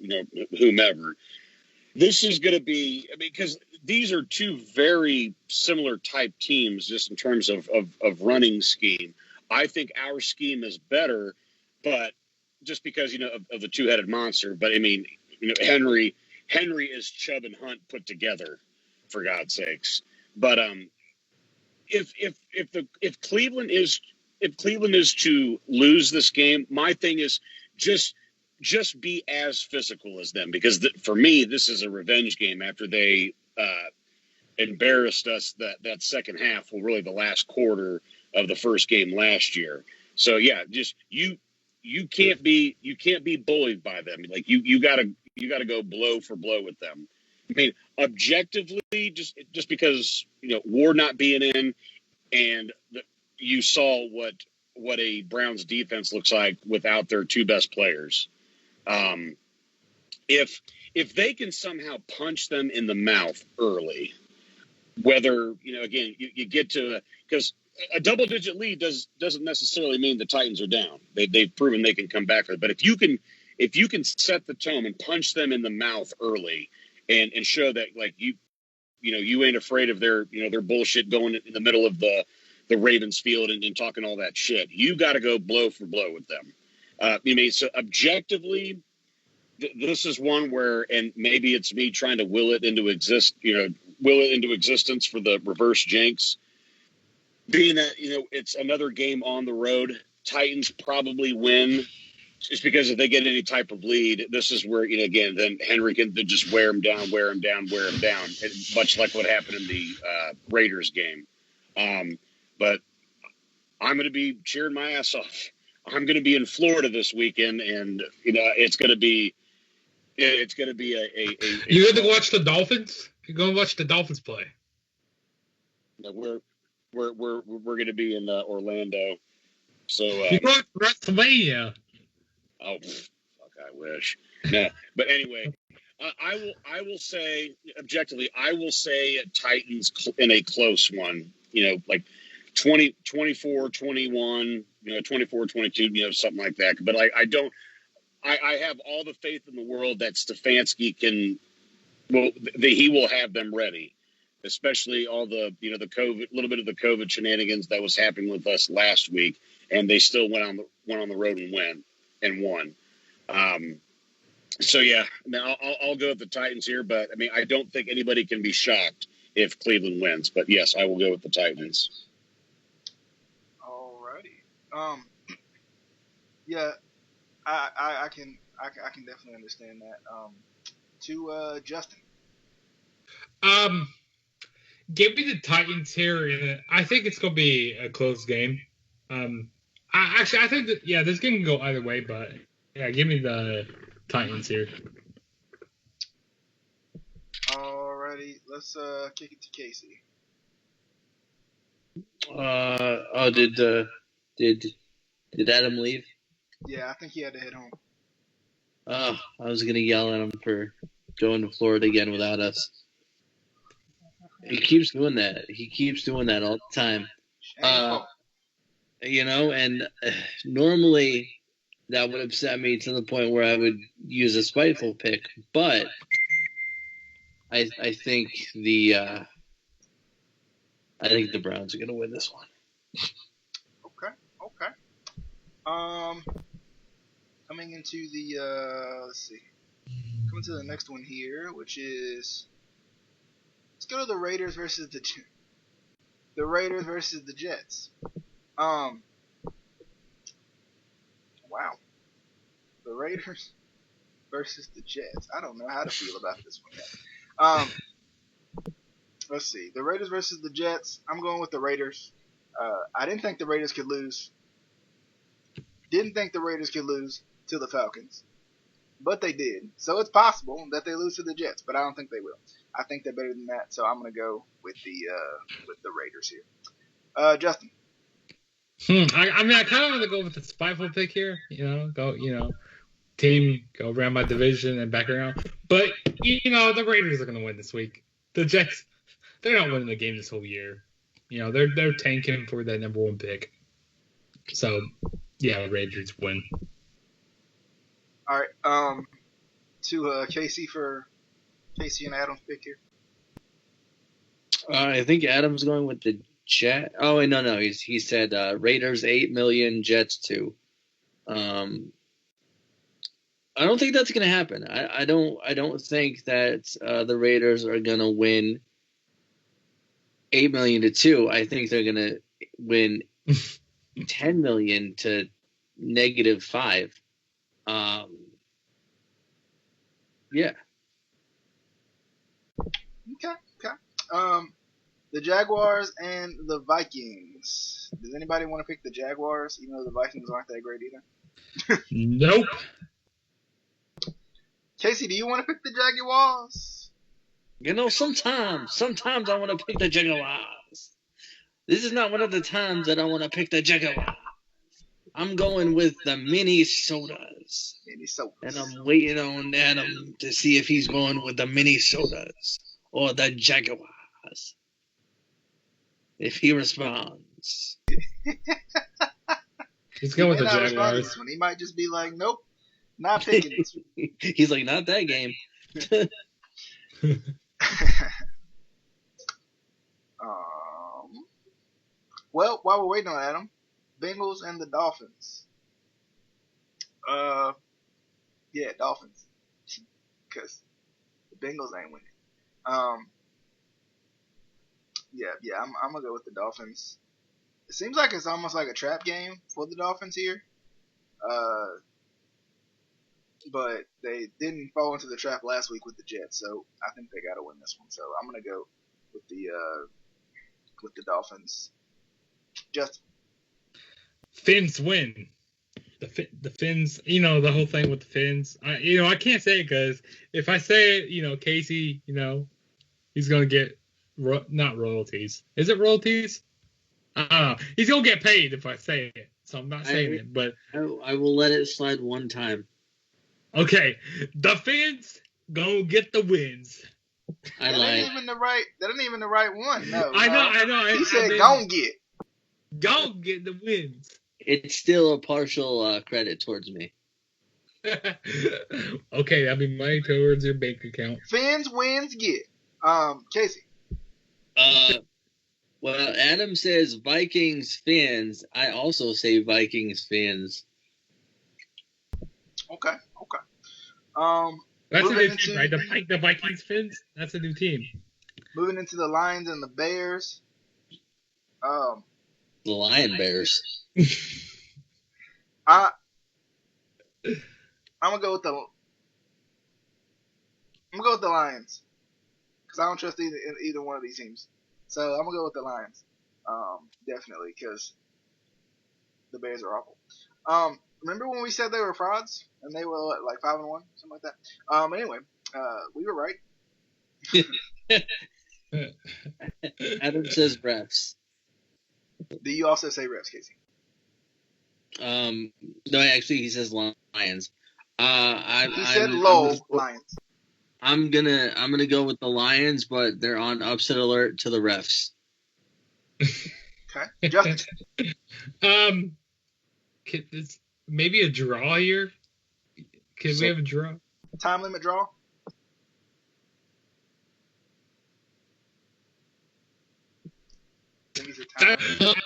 Speaker 5: whomever. This is going to be, because these are two very similar type teams just in terms of running scheme. I think our scheme is better, but just because of the two-headed monster. But I mean, Henry is Chubb and Hunt put together, for God's sakes. But if Cleveland is to lose this game, my thing is just be as physical as them, because for me, this is a revenge game after they embarrassed us that second half, well, really the last quarter of the first game last year. So yeah, just you can't be bullied by them. You gotta go blow for blow with them. I mean, objectively, just because Ward not being in, and you saw what a Browns defense looks like without their two best players. If they can somehow punch them in the mouth early, whether again you get to, because a double-digit lead doesn't necessarily mean the Titans are down. They've proven they can come back from it. But if you can set the tone and punch them in the mouth early, and show that you ain't afraid of their bullshit going in the middle of the Ravens field and talking all that shit, you got to go blow for blow with them. So objectively, this is one where, and maybe it's me trying to will it into existence for the reverse jinx, being that it's another game on the road. Titans probably win, just because if they get any type of lead, this is where again, then Henry can just wear him down, and much like what happened in the Raiders game. But I'm going to be cheering my ass off. I'm going to be in Florida this weekend, and it's going to be a
Speaker 7: You had to watch the Dolphins. You go and watch the Dolphins play.
Speaker 5: We're going to be in Orlando. So
Speaker 7: you go to WrestleMania.
Speaker 5: Oh, fuck! I wish. No, but anyway, I will say objectively, I will say Titans in a close one. 20, 24, 21, 24, 22, something like that. But I don't. I have all the faith in the world that Stefanski can. Well, he will have them ready, especially all the the COVID, little bit of the COVID shenanigans that was happening with us last week, and they still went on the road and won. So yeah, I'll go with the Titans here, but I mean, I don't think anybody can be shocked if Cleveland wins. But yes, I will go with the Titans.
Speaker 1: Alrighty. Yeah, I can definitely understand that. To Justin.
Speaker 7: Give me the Titans here. I think it's going to be a close game. I think that, this game can go either way, but yeah, give me the Titans here.
Speaker 1: Alrighty, let's kick it to Casey.
Speaker 4: Did Adam leave?
Speaker 1: Yeah, I think he had to head home.
Speaker 6: I was gonna yell at him for going to Florida again without us. He keeps doing that. He keeps doing that all the time. And normally that would upset me to the point where I would use a spiteful pick, but I think the Browns are gonna win this one.
Speaker 1: Okay. Coming into the coming to the next one here, which is, let's go to the Raiders versus the Jets. Wow. The Raiders versus the Jets. I don't know how to feel about this one yet. Let's see. The Raiders versus the Jets. I'm going with the Raiders. I didn't think the Raiders could lose. Didn't think the Raiders could lose to the Falcons, but they did. So it's possible that they lose to the Jets, but I don't think they will. I think they're better than that, so I'm going to go with the Raiders here. Justin.
Speaker 7: I mean, I kind of want to go with the spiteful pick here. Team go around my division and back around. But the Raiders are going to win this week. The Jets, they're not winning the game this whole year. They're tanking for that number 1 pick. So yeah, Raiders win.
Speaker 1: All right. To Casey and Adam's pick here.
Speaker 6: I think Adam's going with the Jet. Oh wait, no. He said Raiders 8 million, Jets 2. I don't think that's going to happen. I don't think that the Raiders are going to win 8 million to 2. I think they're going to win 10 million to -5. Yeah.
Speaker 1: Okay. The Jaguars and the Vikings. Does anybody want to pick the Jaguars, even though the Vikings aren't that great either?
Speaker 7: Nope.
Speaker 1: Casey, do you want to pick the Jaguars?
Speaker 6: Sometimes I want to pick the Jaguars. This is not one of the times that I want to pick the Jaguars. I'm going with the Minnesotas. And I'm waiting on Adam to see if he's going with the Minnesotas or the Jaguars. If he responds.
Speaker 7: He's going with the Jaguars.
Speaker 1: He might just be like, nope, not picking this one.
Speaker 6: He's like, not that game.
Speaker 1: Well, while we're waiting on Adam, Bengals and the Dolphins. Yeah, Dolphins. Because the Bengals ain't winning. Yeah, I'm gonna go with the Dolphins. It seems like it's almost like a trap game for the Dolphins here. But they didn't fall into the trap last week with the Jets, so I think they gotta win this one. So I'm gonna go with the Dolphins. Justin.
Speaker 7: Fins win. The Fins, the whole thing with the Fins. I can't say it because if I say it, Casey, he's gonna get not royalties. Is it royalties? I don't know. He's gonna get paid if I say it, so I'm not saying it. But
Speaker 6: I will let it slide one time.
Speaker 7: Okay, the Fins gonna get the wins.
Speaker 1: That ain't even the right one. No,
Speaker 7: I know.
Speaker 1: He said gon' get.
Speaker 7: Gon' get the wins.
Speaker 6: It's still a partial credit towards me.
Speaker 7: Okay, that'll be money towards your bank account.
Speaker 1: Fins wins get. Casey.
Speaker 6: Well, Adam says Vikings Fins. I also say Vikings Fins.
Speaker 1: Okay.
Speaker 7: That's a new team, right? The Vikings Fins. That's a new team.
Speaker 1: Moving into the Lions and the Bears.
Speaker 6: The Lion Bears.
Speaker 1: I'm gonna go with the Lions because I don't trust either one of these teams. So I'm gonna go with the Lions, definitely, because the Bears are awful. Remember when we said they were frauds and they were like 5-1, something like that. Anyway, we were right.
Speaker 6: Adam says refs.
Speaker 1: Do you also say refs, Casey?
Speaker 6: No, actually, he says Lions.
Speaker 1: He said low Lions.
Speaker 6: I'm gonna go with the Lions, but they're on upset alert to the refs.
Speaker 1: Okay, Justin.
Speaker 7: Maybe a draw here. Can we have a draw?
Speaker 1: Time limit draw.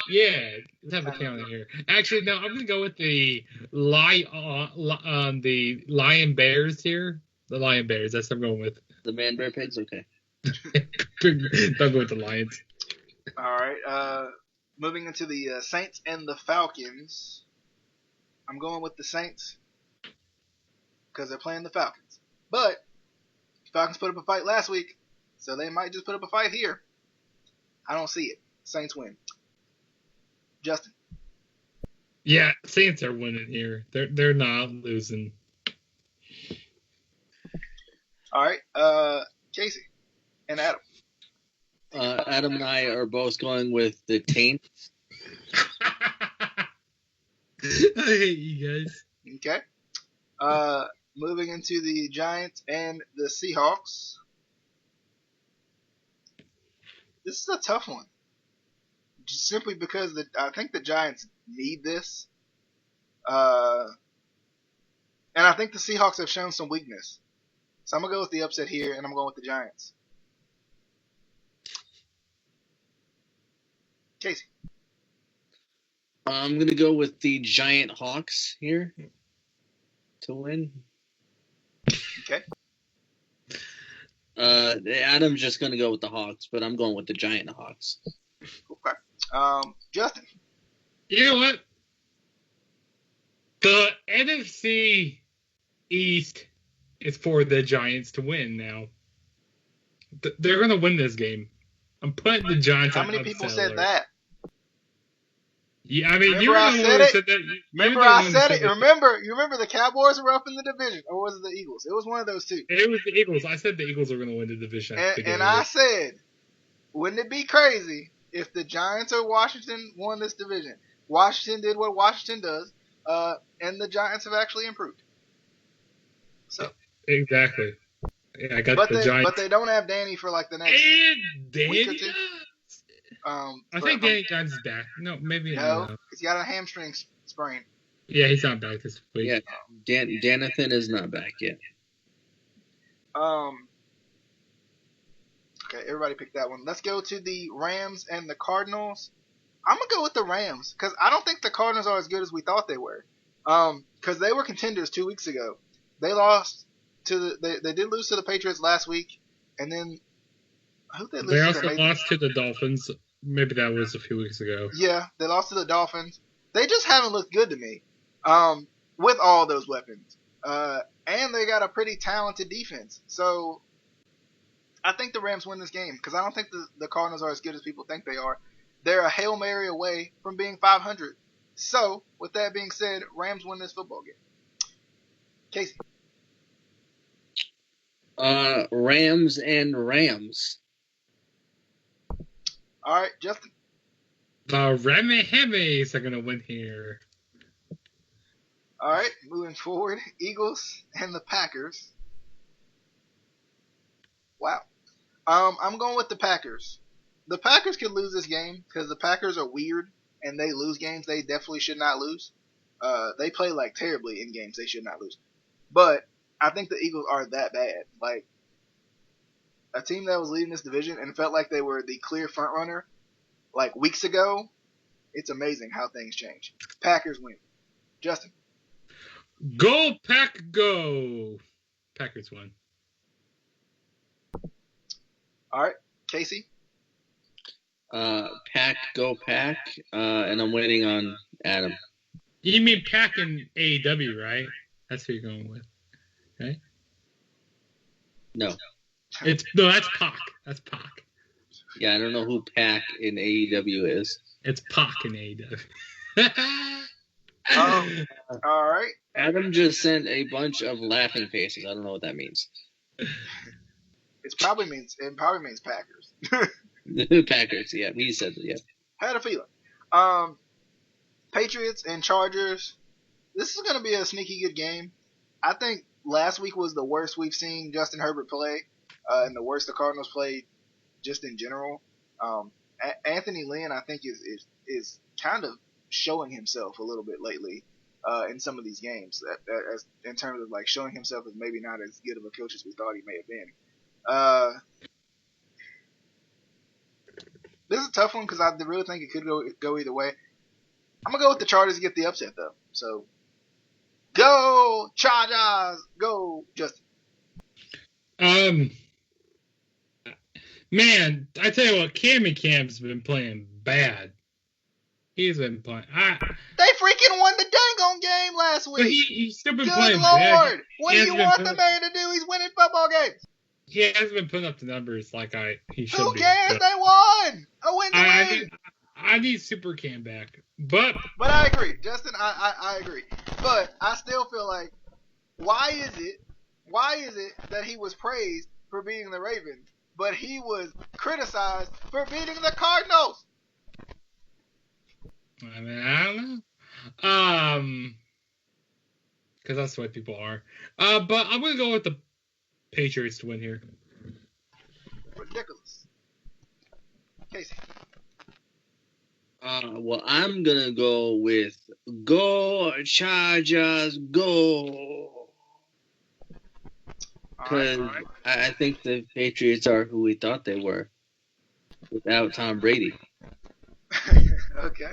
Speaker 7: Yeah, let's have a count here. Actually, no, I'm gonna go with the Lion Bears here. The Lion Bears. That's what I'm going with.
Speaker 6: The Man Bear Pigs. Okay.
Speaker 7: Don't go with the Lions.
Speaker 1: All right. Moving into the Saints and the Falcons. I'm going with the Saints because they're playing the Falcons. But Falcons put up a fight last week, so they might just put up a fight here. I don't see it. Saints win. Justin.
Speaker 7: Yeah, Saints are winning here. They're not losing.
Speaker 1: All right. Casey and Adam.
Speaker 6: Adam and I are both going with the Taints.
Speaker 7: I hate you guys.
Speaker 1: Okay. Moving into the Giants and the Seahawks. This is a tough one. Just simply because I think the Giants need this. And I think the Seahawks have shown some weakness. So I'm going to go with the upset here, and I'm going with the Giants. Casey.
Speaker 6: I'm going to go with the Giant Hawks here to win.
Speaker 1: Okay.
Speaker 6: Adam's just going to go with the Hawks, but I'm going with the Giant Hawks.
Speaker 1: Okay. Justin.
Speaker 7: You know what? The NFC East is for the Giants to win now. They're going to win this game. I'm putting the Giants on
Speaker 1: How many people said that?
Speaker 7: Yeah, I mean,
Speaker 1: remember
Speaker 7: you were
Speaker 1: I
Speaker 7: the
Speaker 1: said
Speaker 7: one who
Speaker 1: it?
Speaker 7: said that.
Speaker 1: Remember I said it? You remember the Cowboys were up in the division, or was it the Eagles? It was one of those two.
Speaker 7: It was the Eagles. I said the Eagles were going to win the division.
Speaker 1: And I said, wouldn't it be crazy if the Giants or Washington won this division? Washington did what Washington does, and the Giants have actually improved. So
Speaker 7: exactly. Yeah, I got the Giants.
Speaker 1: But they don't have Danny for like the next week or two.
Speaker 7: I think Danny Jones is back. No, maybe
Speaker 1: no, because he got a hamstring sprain.
Speaker 7: Yeah, he's not back this week.
Speaker 6: Yeah, Danathan is not back yet.
Speaker 1: Okay, everybody picked that one. Let's go to the Rams and the Cardinals. I'm gonna go with the Rams because I don't think the Cardinals are as good as we thought they were. Because they were contenders 2 weeks ago. They lost to they did lose to the Patriots last week, and then who they lose
Speaker 7: They
Speaker 1: to?
Speaker 7: also lost to the Dolphins. Maybe that was a few weeks ago.
Speaker 1: Yeah, they lost to the Dolphins. They just haven't looked good to me. With all those weapons, and they got a pretty talented defense. So I think the Rams win this game because I don't think the Cardinals are as good as people think they are. They're a Hail Mary away from being 500. So, with that being said, Rams win this football game. Casey.
Speaker 6: Rams and Rams.
Speaker 1: All right, Justin.
Speaker 7: The Remy Hemis are going to win here.
Speaker 1: All right, moving forward, Eagles and the Packers. Wow. I'm going with the Packers. The Packers could lose this game because the Packers are weird and they lose games they definitely should not lose. They play like terribly in games they should not lose. But I think the Eagles are that bad. Like a team that was leading this division and felt like they were the clear front runner like weeks ago. It's amazing how things change. Packers win. Justin.
Speaker 7: Go Pack go. Packers won.
Speaker 1: All right, Casey.
Speaker 6: Pack go Pack, and I'm waiting on Adam.
Speaker 7: You mean Pack in AEW, right? That's who you're going with, right?
Speaker 6: No.
Speaker 7: That's Pac. That's Pac.
Speaker 6: Yeah, I don't know who Pack in AEW is.
Speaker 7: It's Pac in AEW.
Speaker 1: All right.
Speaker 6: Adam just sent a bunch of laughing faces. I don't know what that means.
Speaker 1: It probably means Packers.
Speaker 6: Packers, yeah. He said it, yeah.
Speaker 1: Had a feeling. Patriots and Chargers. This is going to be a sneaky good game. I think last week was the worst we've seen Justin Herbert play, and the worst the Cardinals played just in general. Anthony Lynn, I think, is kind of showing himself a little bit lately in some of these games. As in terms of like showing himself as maybe not as good of a coach as we thought he may have been. This is a tough one because I really think it could go either way. I'm gonna go with the Chargers to get the upset though. So go Chargers, go Justin.
Speaker 7: Man, I tell you what, Cam's been playing bad. He's been playing.
Speaker 1: They freaking won the dang-on game last week.
Speaker 7: But he's still been
Speaker 1: Good
Speaker 7: playing
Speaker 1: Lord.
Speaker 7: bad.
Speaker 1: What do you want the man to do? He's winning football games.
Speaker 7: He hasn't been putting up the numbers like he should be.
Speaker 1: Who cares? They won. A win to win.
Speaker 7: I need Super Cam back. But
Speaker 1: I agree. Justin, I agree. But I still feel like, why is it that he was praised for beating the Ravens, but he was criticized for beating the Cardinals?
Speaker 7: I mean, I don't know. Because that's what people are. But I'm gonna go with the Patriots to win here.
Speaker 1: Ridiculous. Casey.
Speaker 6: Well, I'm gonna go with go Chargers, go. Because I think the Patriots are who we thought they were without Tom Brady.
Speaker 1: Okay.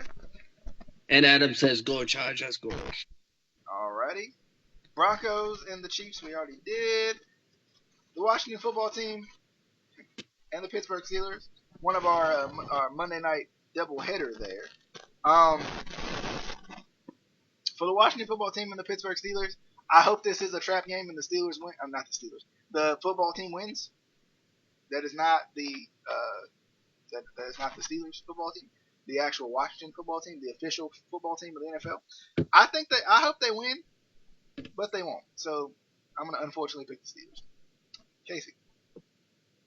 Speaker 6: And Adam says, go Chargers, go.
Speaker 1: Alrighty. Broncos and the Chiefs, we already did. The Washington football team and the Pittsburgh Steelers, one of our Monday night doubleheader there. For the Washington football team and the Pittsburgh Steelers, I hope this is a trap game and the Steelers win. Not the Steelers. The football team wins. That is not the that is not the Steelers football team. The actual Washington football team, the official football team of the NFL. I hope they win, but they won't. So I'm gonna unfortunately pick the Steelers. Casey.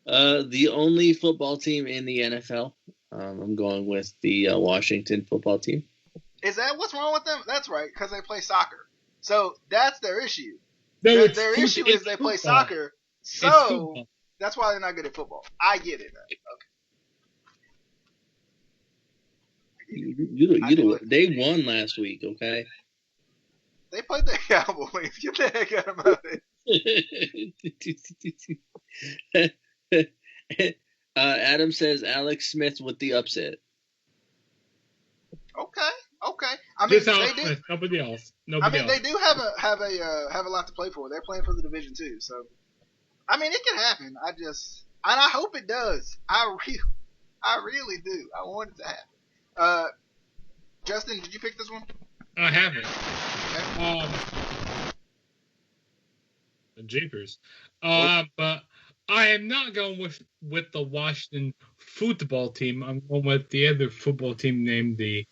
Speaker 6: The only football team in the NFL. I'm going with the Washington football team.
Speaker 1: Is that what's wrong with them? That's right, because they play soccer. So that's their issue.
Speaker 7: No,
Speaker 1: their issue is they play soccer. So that's why they're not good at football. I get it. Okay.
Speaker 6: They won last week, okay?
Speaker 1: They played the Cowboys. Get the heck out of my face.
Speaker 6: Adam says Alex Smith with the upset.
Speaker 1: Okay. I mean,
Speaker 7: just Alex Smith, nobody else.
Speaker 1: They do have a lot to play for. They're playing for the division too. So, I mean, it can happen. And I hope it does. I really do. I want it to happen. Justin, did you pick this one?
Speaker 7: I haven't.
Speaker 1: Okay.
Speaker 7: Jeepers. But I am not going with the Washington football team. I'm going with the other football team named the.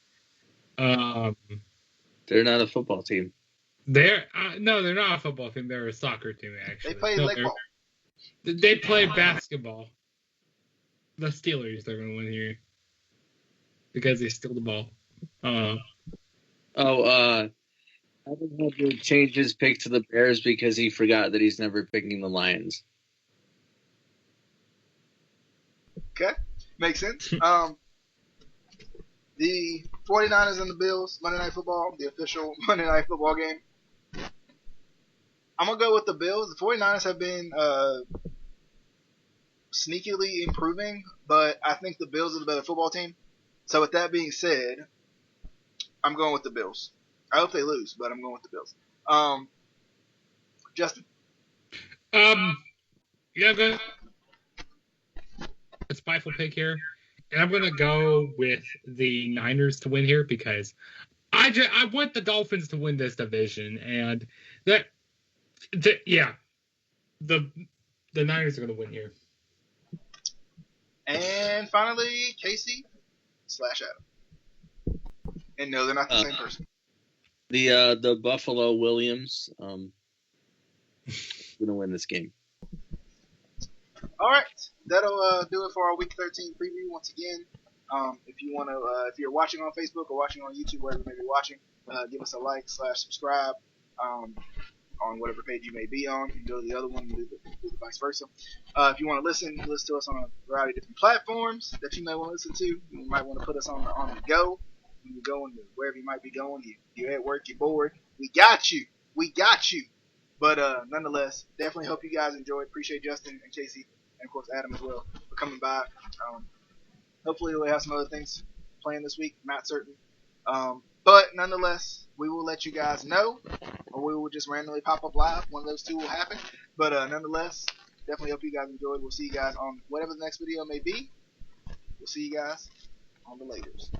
Speaker 6: They're not a football team.
Speaker 7: They're not a football team. They're a soccer team actually.
Speaker 1: They play leg ball.
Speaker 7: They play basketball. The Steelers are going to win here because they steal the ball.
Speaker 6: Adam had to change his pick to the Bears because he forgot that he's never picking the Lions.
Speaker 1: Okay, makes sense. The 49ers and the Bills, Monday Night Football, the official Monday Night Football game. I'm going to go with the Bills. The 49ers have been sneakily improving, but I think the Bills are the better football team. So with that being said, I'm going with the Bills. I hope they lose, but I'm going with the Bills. Justin.
Speaker 7: Yeah, I'm going a spiteful pick here. And I'm going to go with the Niners to win here because I want the Dolphins to win this division. And the Niners are going to win here.
Speaker 1: And finally, Casey / Adam. And no, they're not the same person.
Speaker 6: The Buffalo Williams going to win this game.
Speaker 1: All right, that'll do it for our Week 13 preview. Once again, if you want to, if you're watching on Facebook or watching on YouTube, wherever you may be watching, give us a like / subscribe. on whatever page you may be on. You can go to the other one and do the vice versa. If you want to listen to us on a variety of different platforms that you may want to listen to. You might want to put us on the go. When you go into wherever you might be going, you're at work, you're bored. We got you. We got you. But nonetheless, definitely hope you guys enjoyed. Appreciate Justin and Casey, and of course Adam as well for coming by. Hopefully we'll have some other things planned this week. Not certain. But nonetheless, we will let you guys know, or we will just randomly pop up live. One of those two will happen. But nonetheless, definitely hope you guys enjoyed. We'll see you guys on whatever the next video may be. We'll see you guys on the laters.